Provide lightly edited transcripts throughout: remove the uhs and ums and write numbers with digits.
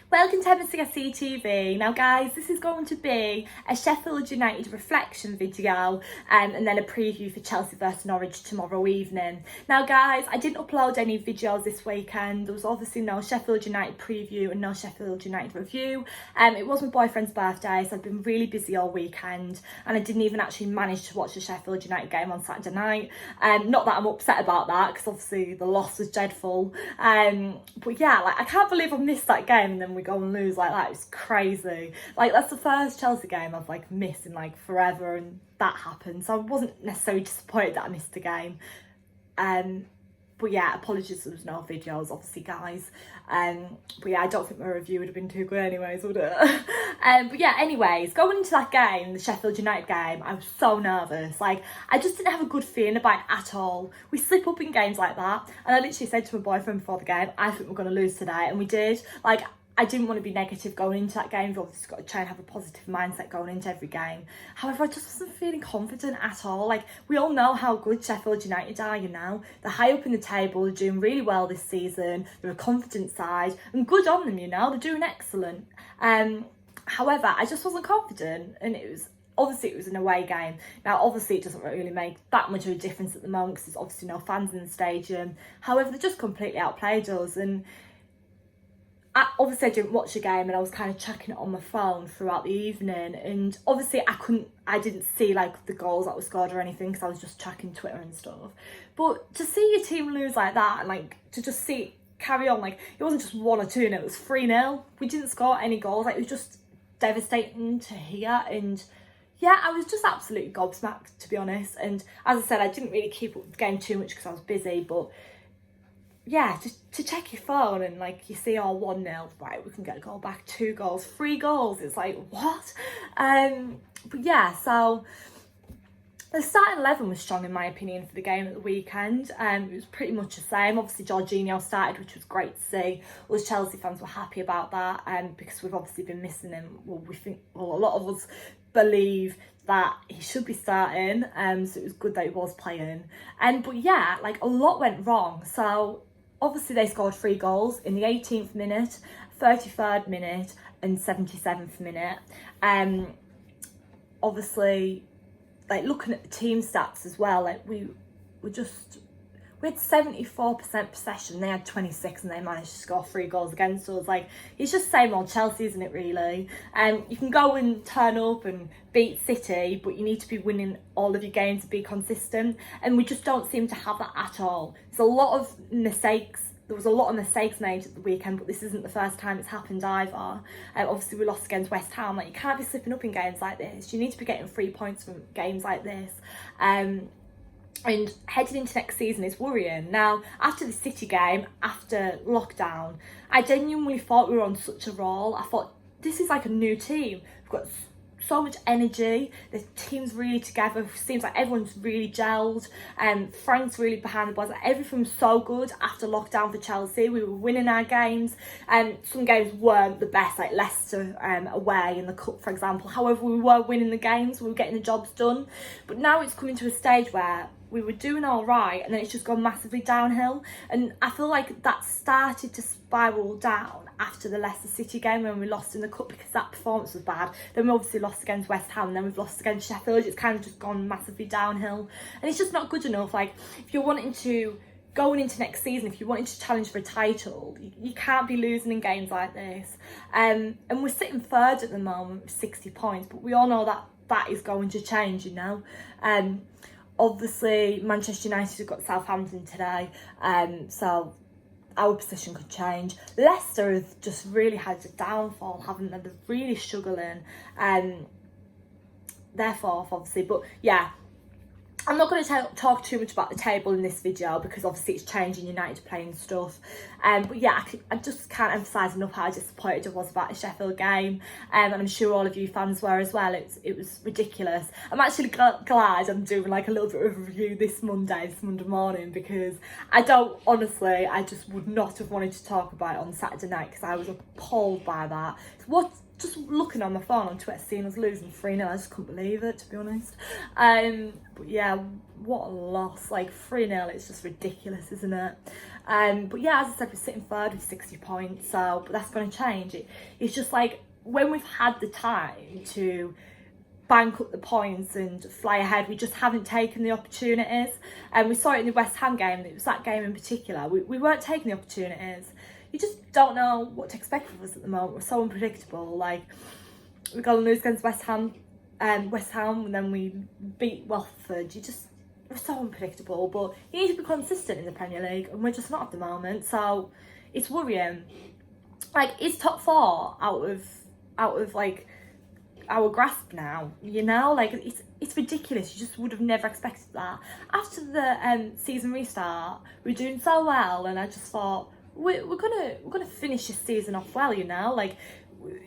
Welcome to MSC TV. Now guys, this is going to be a Sheffield United reflection video and then a preview for Chelsea versus Norwich tomorrow evening. Now guys, I didn't upload any videos this weekend. There was obviously no Sheffield United preview and no Sheffield United review. It was my boyfriend's birthday, so I've been really busy all weekend and I didn't even actually manage to watch the Sheffield United game on Saturday night. Not that I'm upset about that, because obviously the loss was dreadful. But yeah, like I can't believe I missed that game and then we go and lose like that. It's crazy. Like that's the first Chelsea game I've like missed in like forever, and that happened, so I wasn't necessarily disappointed that I missed the game. But yeah, apologies there was no videos obviously guys. But yeah, I don't think my review would have been too good anyways, would it? But yeah, anyways, going into that game, the Sheffield United game, I was so nervous. Like I just didn't have a good feeling about it at all. We slip up in games like that, and I literally said to my boyfriend before the game, I think we're going to lose today, and we did. Like I didn't want to be negative going into that game. You've obviously got to try and have a positive mindset going into every game. However, I just wasn't feeling confident at all. Like, we all know how good Sheffield United are, you know. They're high up in the table, they're doing really well this season. They're a confident side, and good on them, you know. They're doing excellent. However, I just wasn't confident, and it was an away game. Now, obviously, it doesn't really make that much of a difference at the moment because there's obviously no fans in the stadium. However, they just completely outplayed us, and obviously I didn't watch the game and I was kind of checking it on my phone throughout the evening, and obviously I didn't see like the goals that were scored or anything because I was just checking Twitter and stuff. But to see your team lose like that, and like to just see it carry on, like it wasn't just 1 or 2 and it was 3-0. We didn't score any goals. Like it was just devastating to hear, and yeah, I was just absolutely gobsmacked, to be honest. And as I said, I didn't really keep up with the game too much because I was busy, but yeah, just to check your phone and like you see 1-0, right, we can get a goal back, 2 goals, 3 goals. It's like, what? But yeah, so the starting 11 was strong in my opinion for the game at the weekend. It was pretty much the same. Obviously Jorginho started, which was great to see. Us Chelsea fans were happy about that, because we've obviously been missing him. A lot of us believe that he should be starting, so it was good that he was playing. But yeah, like a lot went wrong. So obviously they scored 3 goals in the 18th minute, 33rd minute and 77th minute. Obviously, like looking at the team stats as well, like we had 74% possession, they had 26, and they managed to score 3 goals against us. Like, it's just same old Chelsea, isn't it, really? You can go and turn up and beat City, but you need to be winning all of your games and be consistent, and we just don't seem to have that at all. There's a lot of mistakes. There was a lot of mistakes made at the weekend, but this isn't the first time it's happened either. Obviously, we lost against West Ham. Like, you can't be slipping up in games like this. You need to be getting 3 points from games like this. And heading into next season is worrying. Now, after the City game, after lockdown, I genuinely thought we were on such a roll. I thought, this is like a new team. We've got so much energy. The team's really together. It seems like everyone's really gelled. Frank's really behind the balls. Like, everything's so good after lockdown for Chelsea. We were winning our games. Some games weren't the best, like Leicester away in the cup, for example. However, we were winning the games. We were getting the jobs done. But now it's coming to a stage where we were doing all right, and then it's just gone massively downhill. And I feel like that started to spiral down after the Leicester City game when we lost in the cup, because that performance was bad. Then we obviously lost against West Ham, and then we've lost against Sheffield. It's kind of just gone massively downhill, and it's just not good enough. Like, if you're wanting to going into next season, if you're wanting to challenge for a title, you can't be losing in games like this. And we're sitting 3rd at the moment with 60 points, but we all know that that is going to change, you know. Obviously, Manchester United have got Southampton today, so our position could change. Leicester have just really had a downfall, haven't they? They're really struggling. They're 4th, obviously, but yeah. I'm not going to talk too much about the table in this video because obviously it's changing, United playing stuff. But yeah, I just can't emphasise enough how disappointed I was about the Sheffield game. And I'm sure all of you fans were as well. It was ridiculous. I'm actually glad I'm doing like a little bit of a review this Monday morning, because I just would not have wanted to talk about it on Saturday night because I was appalled by that. What just looking on my phone on Twitter, seeing us losing 3-0, I just couldn't believe it, to be honest. But yeah, what a loss. Like 3-0, it's just ridiculous, isn't it? But yeah, as I said, we're sitting third with 60 points, so but that's going to change. It's just like when we've had the time to bank up the points and fly ahead, we just haven't taken the opportunities. And we saw it in the West Ham game. It was that game in particular. We weren't taking the opportunities. You just don't know what to expect from us at the moment. We're so unpredictable. Like, we go and lose against West Ham, and then we beat Watford. We're so unpredictable. But you need to be consistent in the Premier League, and we're just not at the moment. So it's worrying. Like, it's top 4 out of like our grasp now, you know? Like, it's ridiculous. You just would have never expected that. After the season restart, we're doing so well, and I just thought we're gonna finish this season off well, you know? Like,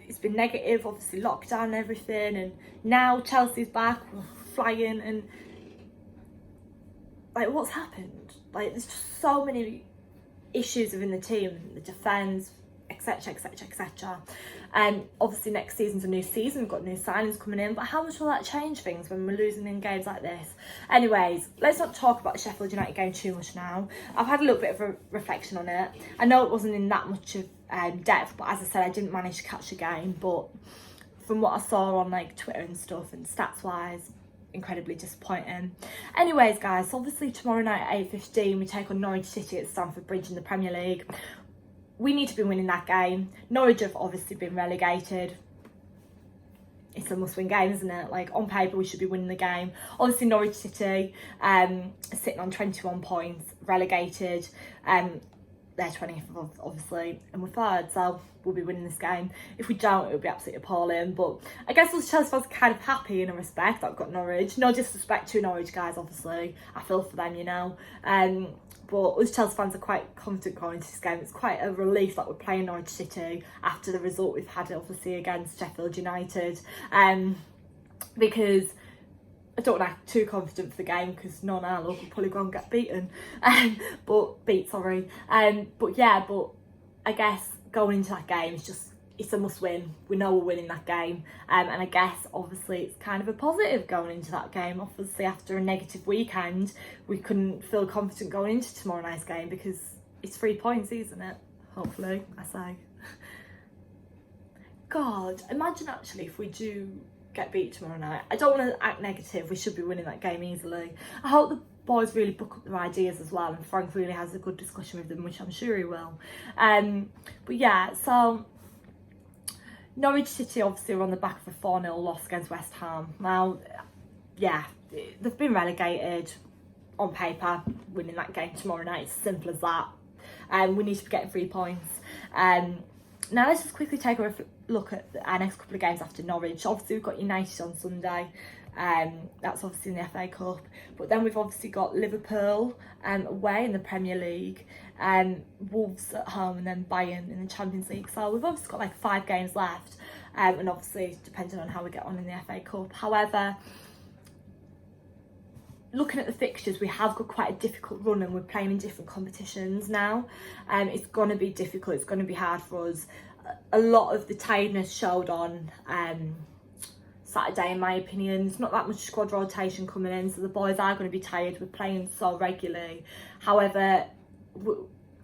it's been negative, obviously lockdown and everything, and now Chelsea's back, we're flying, and like, what's happened? Like, there's just so many issues within the team, the defence, etc, etc, etc. And obviously next season's a new season, we've got new signings coming in, but how much will that change things when we're losing in games like this? Anyways, let's not talk about the Sheffield United game too much now. I've had a little bit of a reflection on it. I know it wasn't in that much of depth, but as I said, I didn't manage to catch the game, but from what I saw on like Twitter and stuff and stats wise, incredibly disappointing. Anyways guys, so obviously tomorrow night at 8:15 we take on Norwich City at Stamford Bridge in the Premier League. We need to be winning that game. Norwich have obviously been relegated. It's a must-win game, isn't it? Like, on paper, we should be winning the game. Obviously, Norwich City sitting on 21 points, relegated. They're 20th, obviously, and we're third, so we'll be winning this game. If we don't, it would be absolutely appalling. But I guess us Chelsea fans are kind of happy in a respect that I've got Norwich. No disrespect to Norwich guys, obviously. I feel for them, you know. But us Chelsea fans are quite confident going into this game. It's quite a relief that we're playing Norwich City after the result we've had, obviously, against Sheffield United. Because I don't want to act too confident for the game, because none our local will probably go and get beaten. But yeah, but I guess going into that game is just, it's a must win. We know we're winning that game. And I guess obviously it's kind of a positive going into that game. Obviously after a negative weekend, we couldn't feel confident going into tomorrow night's game because it's 3 points, isn't it? Hopefully, I say. God, imagine actually if we do get beat tomorrow night. I don't want to act negative. We should be winning that game easily. I hope the boys really book up their ideas as well, and Frank really has a good discussion with them, which I'm sure he will. But yeah, so Norwich City obviously are on the back of a 4-0 loss against West Ham. Now, yeah, they've been relegated. On paper, winning that game tomorrow night, it's as simple as that. We need to be getting 3 points. Now let's just quickly take a look at our next couple of games after Norwich. Obviously we've got United on Sunday. That's obviously in the FA Cup. But then we've obviously got Liverpool away in the Premier League, Wolves at home, and then Bayern in the Champions League. So we've obviously got like 5 games left, and obviously depending on how we get on in the FA Cup. However, looking at the fixtures, we have got quite a difficult run, and we're playing in different competitions now. It's going to be difficult, it's going to be hard for us. A lot of the tiredness showed on Saturday, in my opinion. There's not that much squad rotation coming in, so the boys are going to be tired. We're playing so regularly. However,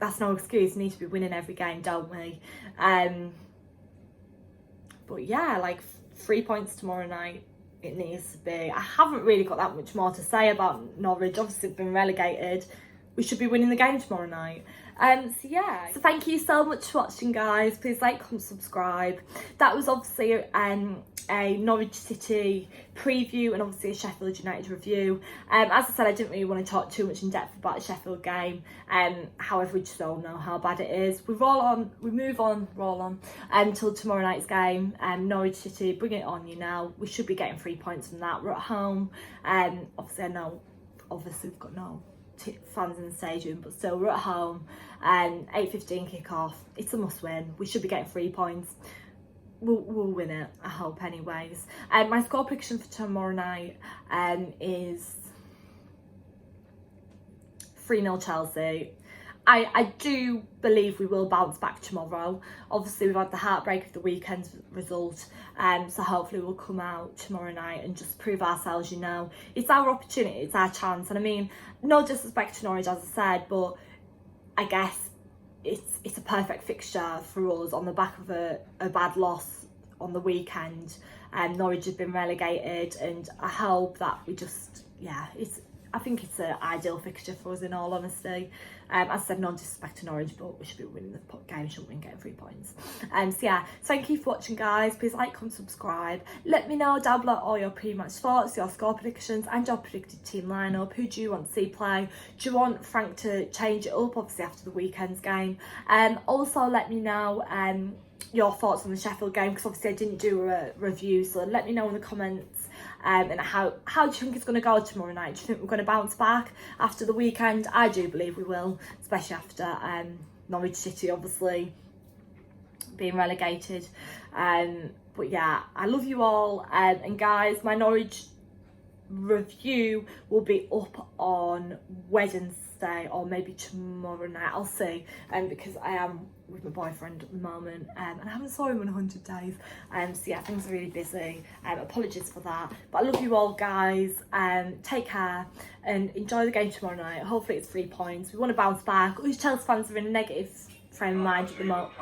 that's no excuse. We need to be winning every game, don't we? But yeah, like 3 points tomorrow night. It needs to be. I haven't really got that much more to say about Norwich. Obviously, they've been relegated. We should be winning the game tomorrow night. So yeah, so thank you so much for watching, guys. Please like, comment, subscribe. That was obviously a Norwich City preview and obviously a Sheffield United review. As I said, I didn't really want to talk too much in depth about the Sheffield game. However, we just all know how bad it is. We move on until tomorrow night's game. Norwich City, bring it on, you know. We should be getting 3 points from that. We're at home. Obviously, I know, obviously we've got no fans in the stadium, but still we're at home. 8:15 kick-off. It's a must-win. We should be getting 3 points. We'll win it, I hope, anyways. My score prediction for tomorrow night is 3-0 Chelsea. I do believe we will bounce back tomorrow. Obviously, we've had the heartbreak of the weekend's result, so hopefully we'll come out tomorrow night and just prove ourselves, you know. It's our opportunity, it's our chance. And I mean, no disrespect to Norwich, as I said, but I guess it's a perfect fixture for us on the back of a bad loss on the weekend. Norwich has been relegated, and I hope that we just, yeah, I think it's an ideal fixture for us, in all honesty. As I said, no disrespect to Norwich, but we should be winning the game, shouldn't we, and getting 3 points. So yeah, thank you for watching, guys. Please like, comment, subscribe. Let me know down below all your pre-match thoughts, your score predictions, and your predicted team lineup. Who do you want to see play? Do you want Frank to change it up, obviously after the weekend's game? Also, let me know your thoughts on the Sheffield game, because obviously I didn't do a review, so let me know in the comments. And how do you think it's going to go tomorrow night? Do you think we're going to bounce back after the weekend? I do believe we will, especially after Norwich City obviously being relegated. But yeah, I love you all, and guys, my Norwich review will be up on Wednesday or maybe tomorrow night, I'll see, because I am with my boyfriend at the moment, and I haven't saw him in 100 days, so yeah, things are really busy. Apologies for that, but I love you all, guys. Take care and enjoy the game tomorrow night. Hopefully it's 3 points. We want to bounce back. Us Chelsea fans are in a negative frame of mind at the moment.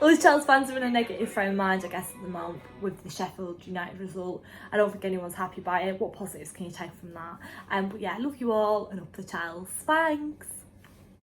Us Chelsea fans are in a negative frame of mind, I guess, at the moment with the Sheffield United result. I don't think anyone's happy about it. What positives can you take from that? But yeah, I love you all, and up the Chelsea. Thanks.